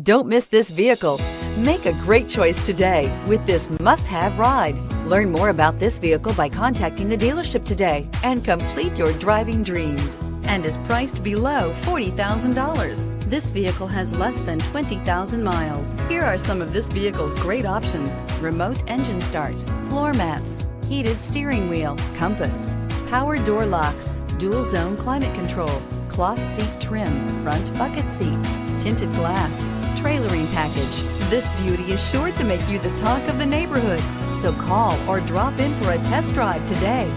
Don't miss this vehicle. Make a great choice today with this must-have ride. Learn more about this vehicle by contacting the dealership today and complete your driving dreams, and is priced below $40,000. This vehicle has less than 20,000 miles. Here are some of this vehicle's great options: remote engine start, floor mats, heated steering wheel, compass, power door locks, dual zone climate control, cloth seat trim, front bucket seats, tinted glass, trailering package. This beauty is sure to make you the talk of the neighborhood. So call or drop in for a test drive today.